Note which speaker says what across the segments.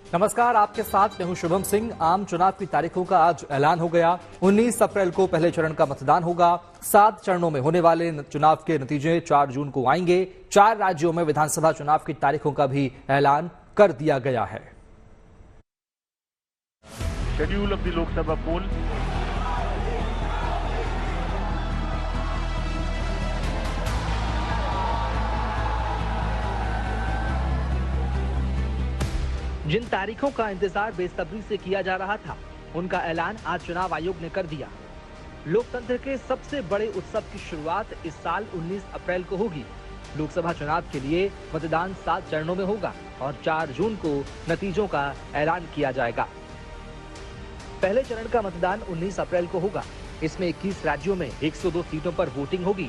Speaker 1: नमस्कार, आपके साथ मैं हूं शुभम सिंह। आम चुनाव की तारीखों का आज ऐलान हो गया। 19 अप्रैल को पहले चरण का मतदान होगा। 7 चरणों में होने वाले चुनाव के नतीजे 4 जून को आएंगे। 4 राज्यों में विधानसभा चुनाव की तारीखों का भी ऐलान कर दिया गया है।
Speaker 2: शेड्यूल ऑफ द लोकसभा पोल।
Speaker 3: जिन तारीखों का इंतजार बेसब्री से किया जा रहा था, उनका ऐलान आज चुनाव आयोग ने कर दिया। लोकतंत्र के सबसे बड़े उत्सव की शुरुआत इस साल 19 अप्रैल को होगी। लोकसभा चुनाव के लिए मतदान 7 चरणों में होगा और 4 जून को नतीजों का ऐलान किया जाएगा। पहले चरण का मतदान 19 अप्रैल को होगा। इसमें 21 राज्यों में 102 सीटों पर वोटिंग होगी।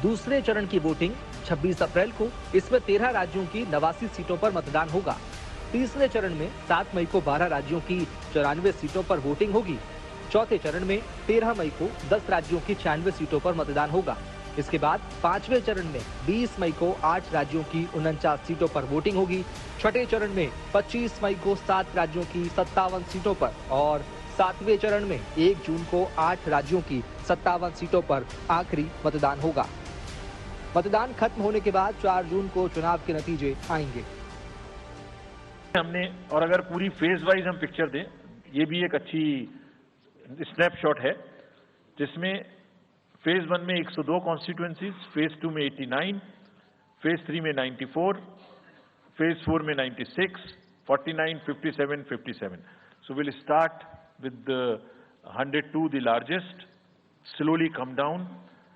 Speaker 3: दूसरे चरण की वोटिंग 26 अप्रैल को। इसमें 13 राज्यों की 89 सीटों पर मतदान होगा। तीसरे चरण में 7 मई को 12 राज्यों की 94 सीटों पर वोटिंग होगी। चौथे चरण में 13 मई को 10 राज्यों की 96 सीटों पर मतदान होगा। इसके बाद 5वें चरण में 20 मई को 8 राज्यों की 49 सीटों पर वोटिंग होगी। छठे चरण में 25 मई को 7 राज्यों की 57 सीटों पर और 7वें चरण में 1 जून को 8 राज्यों की 57 सीटों पर आखिरी मतदान होगा। मतदान खत्म होने के बाद 4 जून को चुनाव के नतीजे आएंगे।
Speaker 2: हमने और अगर पूरी फेज वाइज हम पिक्चर दें, ये भी एक अच्छी स्नैपशॉट है, जिसमें फेज 1 में 102 कॉन्स्टिट्यूएंसीज, फेज 2 में 89, फेज 3 में 94, फेज 4 में 96, 49, 57, 57. So we'll start with the 102, the largest, slowly come down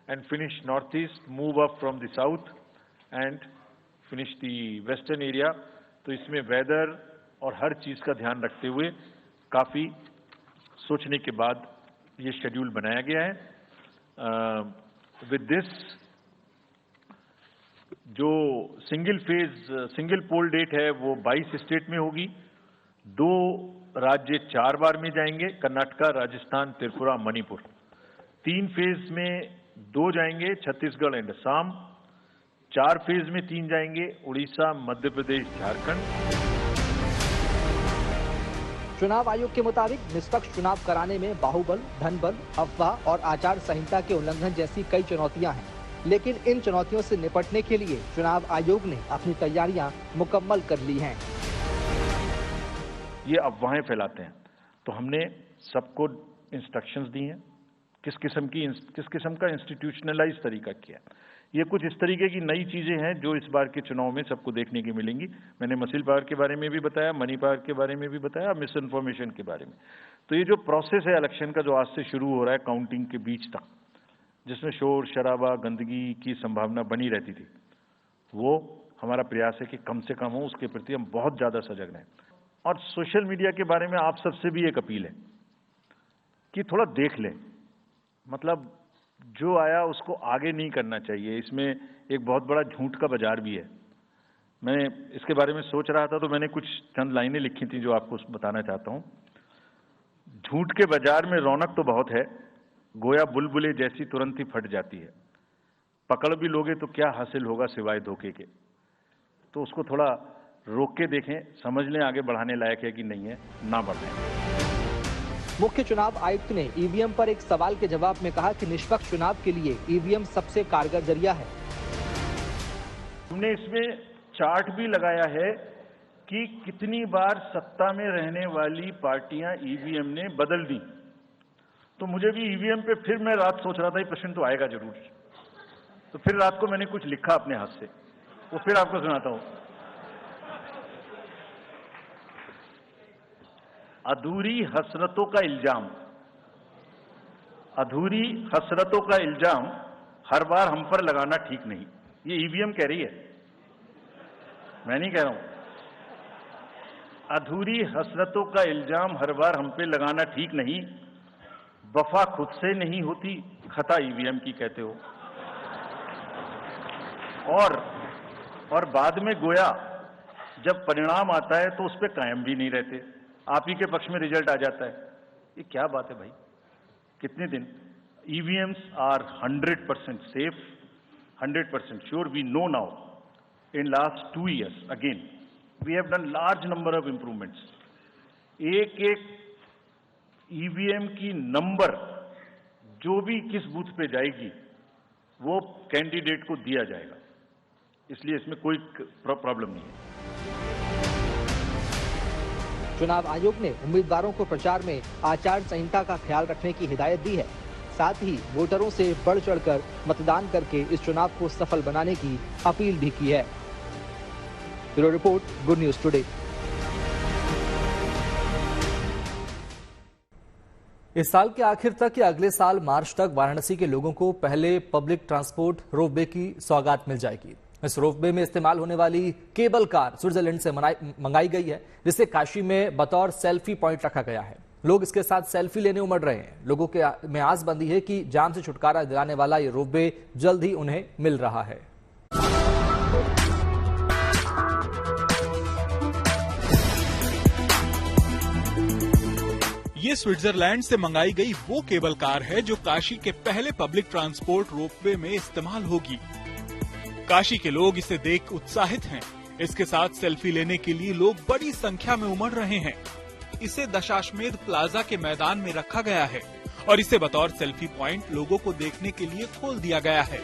Speaker 2: and finish northeast, move up from the south and finish the western area. तो इसमें वेदर और हर चीज का ध्यान रखते हुए काफी सोचने के बाद ये शेड्यूल बनाया गया है। विद दिस, जो सिंगल पोल डेट है वो 22 स्टेट में होगी। 2 राज्य 4 बार में जाएंगे, कर्नाटका, राजस्थान, त्रिपुरा, मणिपुर। 3 फेज में 2 जाएंगे, छत्तीसगढ़ एंड असम। 4 फेज में 3 जाएंगे, उड़ीसा, मध्य प्रदेश, झारखंड।
Speaker 3: चुनाव आयोग के मुताबिक निष्पक्ष चुनाव कराने में बाहुबल, धनबल, अफवाह और आचार संहिता के उल्लंघन जैसी कई चुनौतियां हैं, लेकिन इन चुनौतियों से निपटने के लिए चुनाव आयोग ने अपनी तैयारियां मुकम्मल कर ली हैं।
Speaker 2: ये अफवाहें फैलाते हैं, तो हमने सबको इंस्ट्रक्शंस दी हैं किस किस्म का इंस्टीट्यूशनलाइज तरीका किया। ये कुछ इस तरीके की नई चीजें हैं जो इस बार के चुनाव में सबको देखने की मिलेंगी। मैंने मसल पावर के बारे में भी बताया, मनी पावर के बारे में भी बताया, मिस इन्फॉर्मेशन के बारे में। तो ये जो प्रोसेस है इलेक्शन का, जो आज से शुरू हो रहा है काउंटिंग के बीच तक, जिसमें शोर शराबा, गंदगी की संभावना बनी रहती थी, वो हमारा प्रयास है कि कम से कम हो। उसके प्रति हम बहुत ज्यादा सजग रहें। और सोशल मीडिया के बारे में आप सबसे भी एक अपील है कि थोड़ा देख लें, मतलब जो आया उसको आगे नहीं करना चाहिए। इसमें एक बहुत बड़ा झूठ का बाजार भी है। मैं इसके बारे में सोच रहा था तो मैंने कुछ चंद लाइनें लिखी थी जो आपको बताना चाहता हूं। झूठ के बाजार में रौनक तो बहुत है, गोया बुलबुले जैसी तुरंत ही फट जाती है। पकड़ भी लोगे तो क्या हासिल होगा सिवाय धोखे के। तो उसको थोड़ा रोक के देखें, समझ लें आगे बढ़ाने लायक है कि नहीं है, ना बढ़ाएं।
Speaker 3: मुख्य चुनाव आयुक्त ने ईवीएम पर एक सवाल के जवाब में कहा कि निष्पक्ष चुनाव के लिए ईवीएम सबसे कारगर जरिया है।
Speaker 2: हमने इसमें चार्ट भी लगाया है कि कितनी बार सत्ता में रहने वाली पार्टियां ईवीएम ने बदल दी। तो मुझे भी ईवीएम पे फिर मैं रात सोच रहा था ये प्रश्न तो आएगा जरूर, तो फिर रात को मैंने कुछ लिखा अपने हाथ से, वो फिर आपको सुनाता हूं। अधूरी हसरतों का इल्जाम, अधूरी हसरतों का इल्जाम हर बार हम पर लगाना ठीक नहीं। ये ईवीएम कह रही है, मैं नहीं कह रहा हूं। अधूरी हसरतों का इल्जाम हर बार हम पे लगाना ठीक नहीं। वफा खुद से नहीं होती, खता ईवीएम की कहते हो। और बाद में गोया जब परिणाम आता है तो उस पर कायम भी नहीं रहते, आप ही के पक्ष में रिजल्ट आ जाता है। ये क्या बात है भाई, कितने दिन। EVMs are 100% safe, 100% sure. We know now in last 2 years again we have done large number of improvements. एक एक ईवीएम की नंबर जो भी किस बूथ पे जाएगी वो कैंडिडेट को दिया जाएगा, इसलिए इसमें कोई प्रॉब्लम नहीं है।
Speaker 3: चुनाव आयोग ने उम्मीदवारों को प्रचार में आचार संहिता का ख्याल रखने की हिदायत दी है। साथ ही वोटरों से बढ़ चढ़कर मतदान करके इस चुनाव को सफल बनाने की अपील भी की है। Bureau report, good news today.
Speaker 1: इस साल के आखिर तक या अगले साल मार्च तक वाराणसी के लोगों को पहले पब्लिक ट्रांसपोर्ट रोपवे की सौगात मिल जाएगी। इस रोपवे में इस्तेमाल होने वाली केबल कार स्विट्जरलैंड से मंगाई गई है, जिसे काशी में बतौर सेल्फी पॉइंट रखा गया है। लोग इसके साथ सेल्फी लेने उमड़ रहे हैं। लोगों के में आस बंधी है कि जाम से छुटकारा दिलाने वाला ये रोपवे जल्द ही उन्हें मिल रहा है।
Speaker 4: ये स्विट्जरलैंड से मंगाई गई वो केबल कार है जो काशी के पहले पब्लिक ट्रांसपोर्ट रोपवे में इस्तेमाल होगी। काशी के लोग इसे देख उत्साहित हैं। इसके साथ सेल्फी लेने के लिए लोग बड़ी संख्या में उमड़ रहे हैं। इसे दशाश्वमेध प्लाजा के मैदान में रखा गया है और इसे बतौर सेल्फी पॉइंट लोगों को देखने के लिए खोल दिया गया है।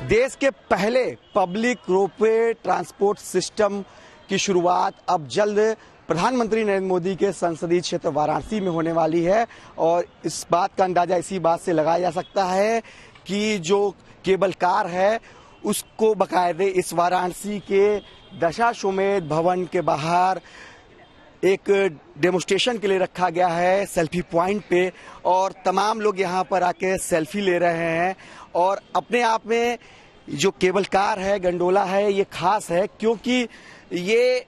Speaker 5: देश के पहले पब्लिक रोपवे ट्रांसपोर्ट सिस्टम की शुरुआत अब जल्द प्रधानमंत्री नरेंद्र मोदी के संसदीय क्षेत्र वाराणसी में होने वाली है और इस बात का अंदाजा इसी बात से लगाया जा सकता है कि जो केबल कार है उसको बाकायदे इस वाराणसी के दशाश्वमेध भवन के बाहर एक डेमोन्स्ट्रेशन के लिए रखा गया है सेल्फी पॉइंट पे, और तमाम लोग यहाँ पर आके सेल्फी ले रहे हैं। और अपने आप में जो केबल कार है, गंडोला है, ये खास है क्योंकि ये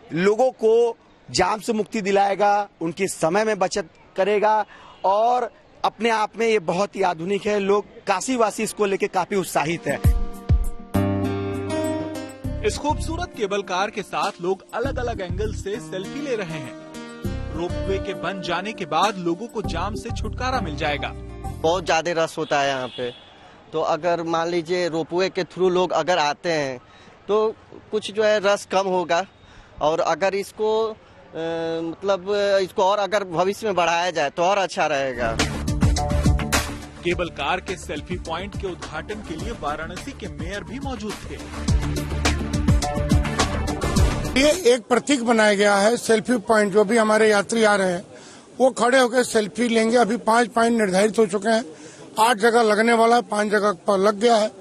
Speaker 5: लोगों को जाम से मुक्ति दिलाएगा, उनके समय में बचत करेगा और अपने आप में ये बहुत ही आधुनिक है। लोग काशीवासी इसको लेके काफी उत्साहित है।
Speaker 4: इस खूबसूरत केबल कार के साथ लोग अलग अलग एंगल से सेल्फी ले रहे हैं। रोपवे के बन जाने के बाद लोगों को जाम से छुटकारा मिल जाएगा।
Speaker 6: बहुत ज्यादा रश होता है यहाँ पे, तो अगर मान लीजिए रोपवे के थ्रू लोग अगर आते हैं तो कुछ जो है रश कम होगा और अगर इसको मतलब इसको और अगर भविष्य में बढ़ाया जाए तो और अच्छा रहेगा।
Speaker 4: केबल कार के सेल्फी पॉइंट के उद्घाटन के लिए वाराणसी के मेयर भी मौजूद थे।
Speaker 7: ये एक प्रतीक बनाया गया है सेल्फी पॉइंट। जो भी हमारे यात्री आ रहे हैं वो खड़े होकर सेल्फी लेंगे। अभी 5 पॉइंट निर्धारित हो चुके हैं, 8 जगह लगने वाला है, 5 जगह पर लग गया है।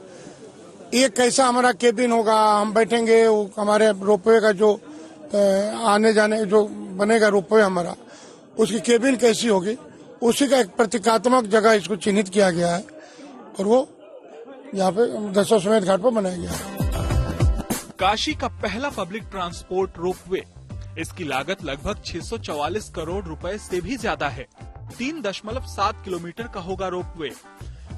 Speaker 7: ये कैसा हमारा केबिन होगा, हम बैठेंगे, वो हमारे रोपवे का जो आने जाने जो बनेगा रोपवे हमारा, उसकी केबिन कैसी होगी, उसी का एक प्रतीकात्मक जगह इसको चिन्हित किया गया है और वो यहाँ पे दशाश्वमेध घाट पर बनाया गया है।
Speaker 4: काशी का पहला पब्लिक ट्रांसपोर्ट रोपवे, इसकी लागत लगभग 644 करोड़ रुपए से भी ज्यादा है। 3.7 किलोमीटर का होगा रोपवे,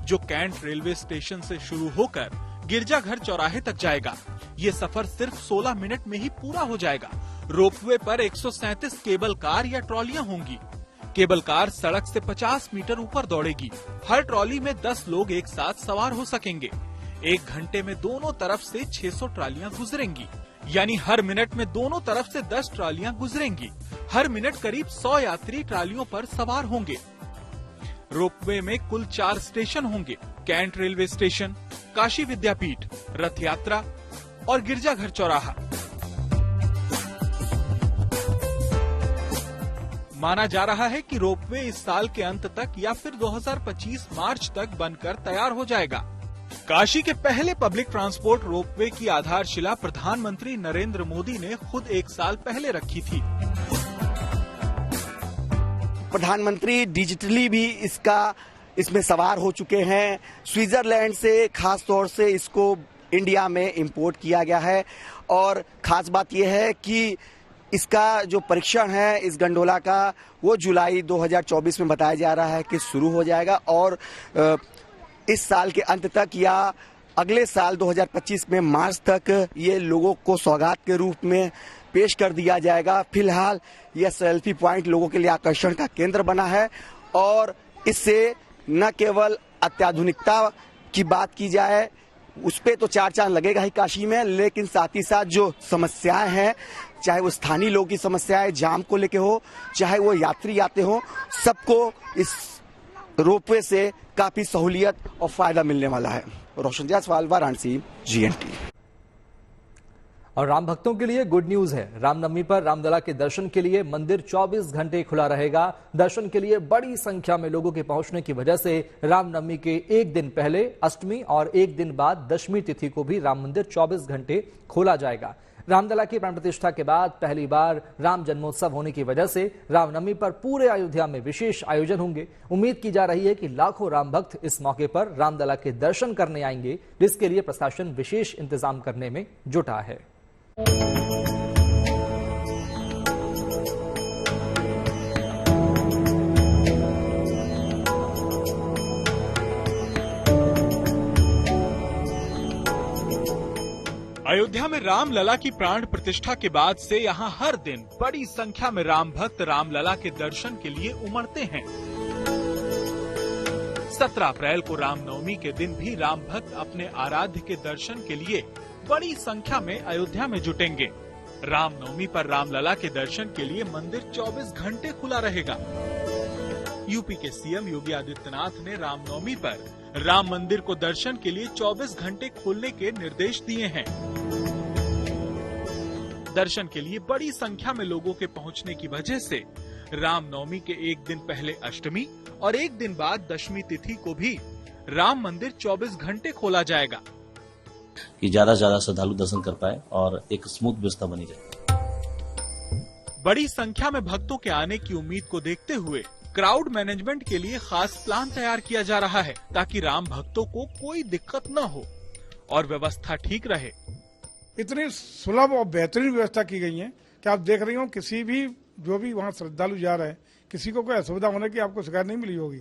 Speaker 4: जो कैंट रेलवे स्टेशन से शुरू होकर गिरजाघर चौराहे तक जाएगा। ये सफर सिर्फ 16 मिनट में ही पूरा हो जाएगा। रोपवे पर 137 केबल कार या ट्रॉलियां होंगी। केबल कार सड़क से 50 मीटर ऊपर दौड़ेगी। हर ट्रॉली में 10 लोग एक साथ सवार हो सकेंगे। 1 घंटे में दोनों तरफ से 600 ट्रालियां गुजरेंगी, यानी हर मिनट में दोनों तरफ से 10 ट्रालियां गुजरेंगी। हर मिनट करीब 100 यात्री ट्रालियों पर सवार होंगे। रोपवे में कुल 4 स्टेशन होंगे: कैंट रेलवे स्टेशन, काशी विद्यापीठ, रथ यात्रा और गिरजाघर चौराहा। माना जा रहा है कि रोपवे इस साल के अंत तक या फिर 2025 मार्च तक बनकर तैयार हो जाएगा। काशी के पहले पब्लिक ट्रांसपोर्ट रोपवे की आधारशिला प्रधानमंत्री नरेंद्र मोदी ने खुद 1 साल पहले रखी थी।
Speaker 5: प्रधानमंत्री डिजिटली भी इसमें सवार हो चुके हैं। स्विट्जरलैंड से खास तौर से इसको इंडिया में इंपोर्ट किया गया है और खास बात यह है कि इसका जो परीक्षण है इस गंडोला का वो जुलाई 2024 में बताया जा रहा है कि शुरू हो जाएगा और इस साल के अंत तक या अगले साल 2025 में मार्च तक ये लोगों को सौगात के रूप में पेश कर दिया जाएगा। फिलहाल यह सेल्फी पॉइंट लोगों के लिए आकर्षण का केंद्र बना है और इससे न केवल अत्याधुनिकता की बात की जाए, उस पे तो चार चांद लगेगा ही काशी में, लेकिन साथ ही साथ जो समस्याएं हैं, चाहे वो स्थानीय लोगों की समस्याएं जाम को लेके हो, चाहे वो यात्री आते हो, सबको इस रोपवे से काफी सहूलियत और फायदा मिलने वाला है। रोशन जायसवाल, वाराणसी, GNT।
Speaker 1: और राम भक्तों के लिए गुड न्यूज है। रामनवमी पर रामलला के दर्शन के लिए मंदिर 24 घंटे खुला रहेगा। दर्शन के लिए बड़ी संख्या में लोगों के पहुंचने की वजह से रामनवमी के एक दिन पहले अष्टमी और एक दिन बाद दशमी तिथि को भी राम मंदिर 24 घंटे खोला जाएगा। रामलला की प्राण प्रतिष्ठा के बाद पहली बार राम जन्मोत्सव होने की वजह से रामनवमी पर पूरे अयोध्या में विशेष आयोजन होंगे। उम्मीद की जा रही है कि लाखों राम भक्त इस मौके पर रामलला के दर्शन करने आएंगे, जिसके लिए प्रशासन विशेष इंतजाम करने में जुटा है।
Speaker 4: अयोध्या में रामलला की प्राण प्रतिष्ठा के बाद से यहां हर दिन बड़ी संख्या में राम भक्त रामलला के दर्शन के लिए उमड़ते हैं। 17 अप्रैल को रामनवमी के दिन भी राम भक्त अपने आराध्य के दर्शन के लिए बड़ी संख्या में अयोध्या में जुटेंगे। रामनवमी पर रामलला के दर्शन के लिए मंदिर 24 घंटे खुला रहेगा। यूपी के सीएम योगी आदित्यनाथ ने रामनवमी पर राम मंदिर को दर्शन के लिए 24 घंटे खोलने के निर्देश दिए हैं। दर्शन के लिए बड़ी संख्या में लोगों के पहुंचने की वजह से रामनवमी के एक दिन पहले अष्टमी और एक दिन बाद दशमी तिथि को भी राम मंदिर 24 घंटे खोला जाएगा,
Speaker 8: कि ज्यादा से ज्यादा श्रद्धालु दर्शन कर पाए और एक स्मूथ व्यवस्था बनी रहे।
Speaker 4: बड़ी संख्या में भक्तों के आने की उम्मीद को देखते हुए क्राउड मैनेजमेंट के लिए खास प्लान तैयार किया जा रहा है, ताकि राम भक्तों को कोई दिक्कत न हो और व्यवस्था ठीक रहे।
Speaker 7: इतनी सुलभ और बेहतरीन व्यवस्था की गई है कि आप देख रही हो, किसी भी जो भी वहाँ श्रद्धालु जा रहे हैं, किसी को कोई असुविधा होने की आपको शिकायत नहीं मिली होगी।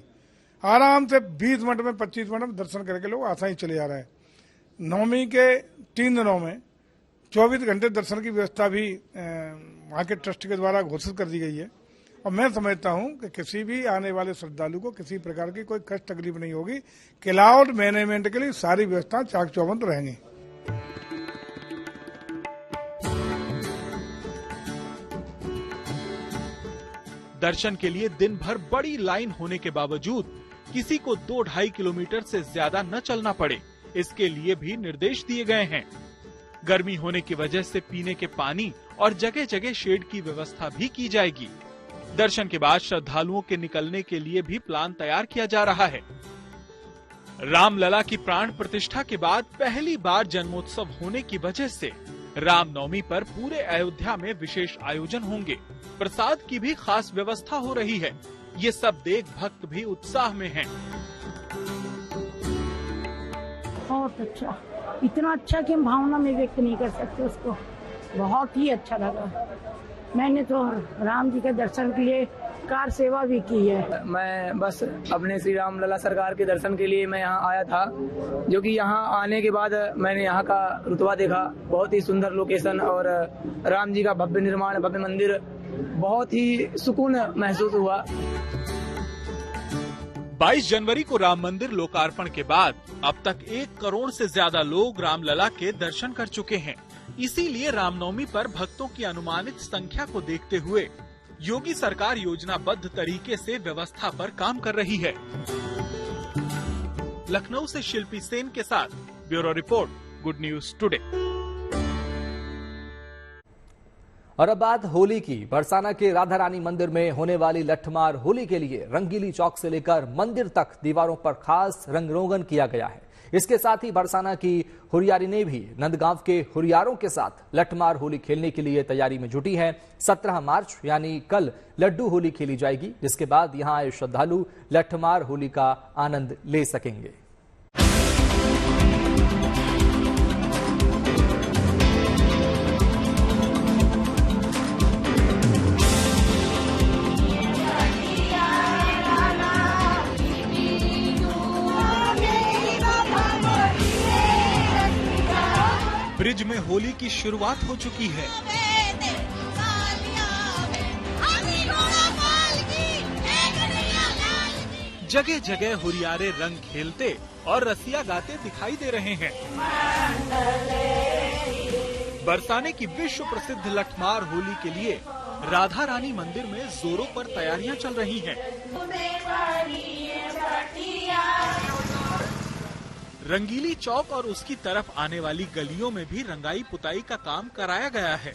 Speaker 7: आराम से 20 मिनट में 25 मिनट में दर्शन करके लोग आसानी चले जा रहे हैं। नवमी के 3 दिनों में 24 घंटे दर्शन की व्यवस्था भी वहाँ के ट्रस्ट के द्वारा घोषित कर दी गई है। और मैं समझता हूँ कि किसी भी आने वाले श्रद्धालु को किसी प्रकार की कोई कष्ट तकलीफ नहीं होगी। क्लाउड मैनेजमेंट के लिए सारी व्यवस्था चाक चौबंद रहेंगी।
Speaker 4: दर्शन के लिए दिन भर बड़ी लाइन होने के बावजूद किसी को 2-2.5 किलोमीटर से ज्यादा न चलना पड़े, इसके लिए भी निर्देश दिए गए हैं। गर्मी होने की वजह से पीने के पानी और जगह जगह शेड की व्यवस्था भी की जाएगी। दर्शन के बाद श्रद्धालुओं के निकलने के लिए भी प्लान तैयार किया जा रहा है। रामलला की प्राण प्रतिष्ठा के बाद पहली बार जन्मोत्सव होने की वजह से रामनवमी पर पूरे अयोध्या में विशेष आयोजन होंगे। प्रसाद की भी खास व्यवस्था हो रही है। ये सब देख भक्त भी उत्साह में हैं।
Speaker 9: बहुत अच्छा, इतना अच्छा कि हम भावना में व्यक्त नहीं कर सकते उसको। बहुत ही अच्छा लगा। मैंने तो राम जी के दर्शन के लिए कार सेवा भी की है।
Speaker 10: मैं बस अपने श्री रामलला सरकार के दर्शन के लिए मैं यहाँ आया था, जो कि यहाँ आने के बाद मैंने यहाँ का रुतबा देखा। बहुत ही सुंदर लोकेशन और राम जी का भव्य निर्माण, भव्य मंदिर, बहुत ही सुकून महसूस हुआ।
Speaker 4: 22 जनवरी को राम मंदिर लोकार्पण के बाद अब तक 1 करोड़ से ज्यादा लोग रामलला के दर्शन कर चुके हैं। इसीलिए रामनवमी पर भक्तों की अनुमानित संख्या को देखते हुए योगी सरकार योजनाबद्ध तरीके से व्यवस्था पर काम कर रही है। लखनऊ से शिल्पी सेन के साथ bureau report, good news today.
Speaker 1: और अब बात होली की। बरसाना के राधा रानी मंदिर में होने वाली लठमार होली के लिए रंगीली चौक से लेकर मंदिर तक दीवारों पर खास रंग रोगन किया गया है। इसके साथ ही बरसाना की हुरियारी ने भी नंदगांव के हुरियारों के साथ लठमार होली खेलने के लिए तैयारी में जुटी है। 17 मार्च यानी कल लड्डू होली खेली जाएगी, जिसके बाद यहां आए श्रद्धालु लठमार होली का आनंद ले सकेंगे।
Speaker 4: ब्रिज में होली की शुरुआत हो चुकी है। जगह जगह हुरियारे रंग खेलते और रसिया गाते दिखाई दे रहे हैं। बरसाने की विश्व प्रसिद्ध लठमार होली के लिए राधा रानी मंदिर में जोरों पर तैयारियां चल रही हैं। रंगीली चौक और उसकी तरफ आने वाली गलियों में भी रंगाई पुताई का काम कराया गया है।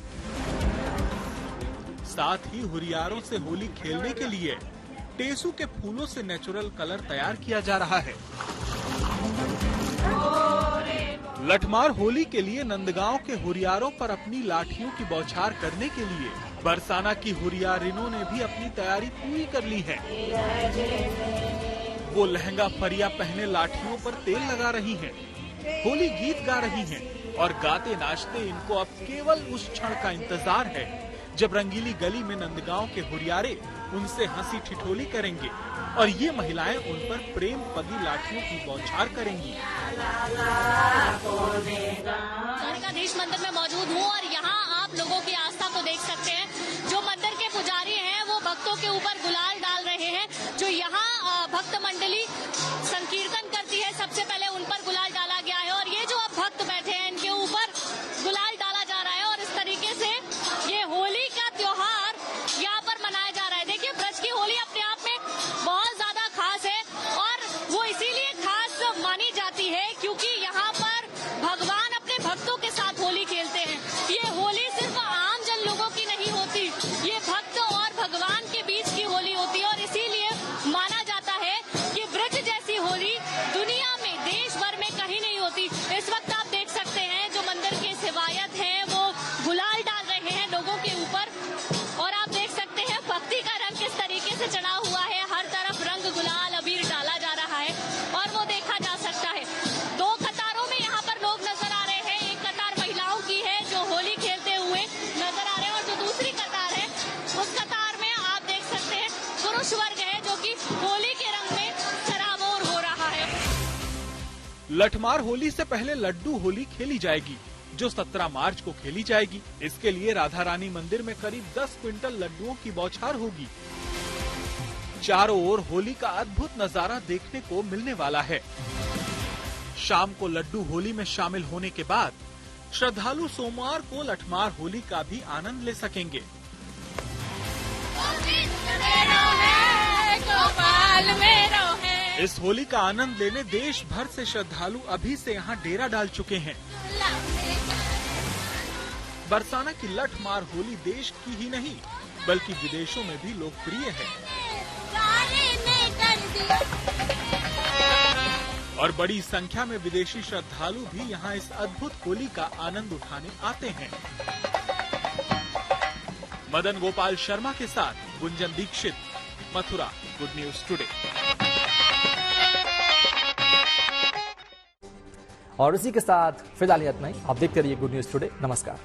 Speaker 4: साथ ही हुरियारों से होली खेलने के लिए टेसू के फूलों से नेचुरल कलर तैयार किया जा रहा है। लठमार होली के लिए नंदगांव के हुरियारों पर अपनी लाठियों की बौछार करने के लिए बरसाना की हुरियारिनों ने भी अपनी तैयारी पूरी कर ली है। वो लहंगा फरिया पहने लाठियों पर तेल लगा रही हैं, होली गीत गा रही हैं और गाते नाचते इनको अब केवल उस क्षण का इंतजार है जब रंगीली गली में नंदगांव के हुरियारे उनसे हंसी ठिठोली करेंगे और ये महिलाएं उन पर प्रेम पगी लाठियों की बौछार करेंगी।
Speaker 11: द्वारकाधीश मंदिर में मौजूद हूँ और यहाँ आप लोगों की आस्था को देख सकते हैं। जो मंदिर के पुजारी हैं वो भक्तों के ऊपर गुलाल डाल रहे हैं। जो यहाँ भक्त मंडली संकीर्तन करती है, सबसे पहले उन पर गुलाल डाला गया है और ये जो अब भक्त बैठे हैं इनके ऊपर गुलाल डाला जा रहा है और इस तरीके से ये होली का त्योहार यहाँ पर मनाया जा रहा है। देखिए, ब्रज की होली अपने आप में बहुत ज्यादा खास है और वो इसीलिए खास मानी जाती है क्योंकि यहाँ पर भगवान अपने भक्तों के साथ होली खेलते हैं। ये होली सिर्फ आम जन लोगों की नहीं होती, ये भक्त और भगवान के बीच की होली होती है और इसीलिए माना जाता है कि ब्रज जैसी होली दुनिया में देश भर में कहीं नहीं होती। इस वक्त आप देख सकते हैं जो मंदिर के सेवायत हैं वो गुलाल डाल रहे हैं लोगों के ऊपर और आप देख सकते हैं भक्ति का रंग किस तरीके से चढ़ा हुआ है। हर तरफ रंग गुलाल अबीर डाला जा रहा है और वो देखा जा सकता है। दो कतारों में यहाँ पर लोग नजर आ रहे हैं। एक कतार महिलाओं की है जो होली खेलते हुए नजर आ रहे हैं और जो दूसरी कतार है उस कतार में आप देख सकते हैं पुरुष वर्ग है जो कि होली के रंग में सराबोर हो रहा है।
Speaker 4: लठमार होली से पहले लड्डू होली खेली जाएगी जो 17 मार्च को खेली जाएगी। इसके लिए राधा रानी मंदिर में करीब 10 क्विंटल लड्डुओं की बौछार होगी। चारों ओर होली का अद्भुत नजारा देखने को मिलने वाला है। शाम को लड्डू होली में शामिल होने के बाद श्रद्धालु सोमवार को लठमार होली का भी आनंद ले सकेंगे। इस होली का आनंद लेने देश भर से श्रद्धालु अभी से यहाँ डेरा डाल चुके हैं। बरसाना की लठमार होली देश की ही नहीं बल्कि विदेशों में भी लोकप्रिय है और बड़ी संख्या में विदेशी श्रद्धालु भी यहाँ इस अद्भुत होली का आनंद उठाने आते हैं। मदन गोपाल शर्मा के साथ Gunjan Dikshit, Mathura, good news today.
Speaker 1: और इसी के साथ फिलहाल इतना ही। आप देखते रहिए गुड न्यूज टुडे। नमस्कार।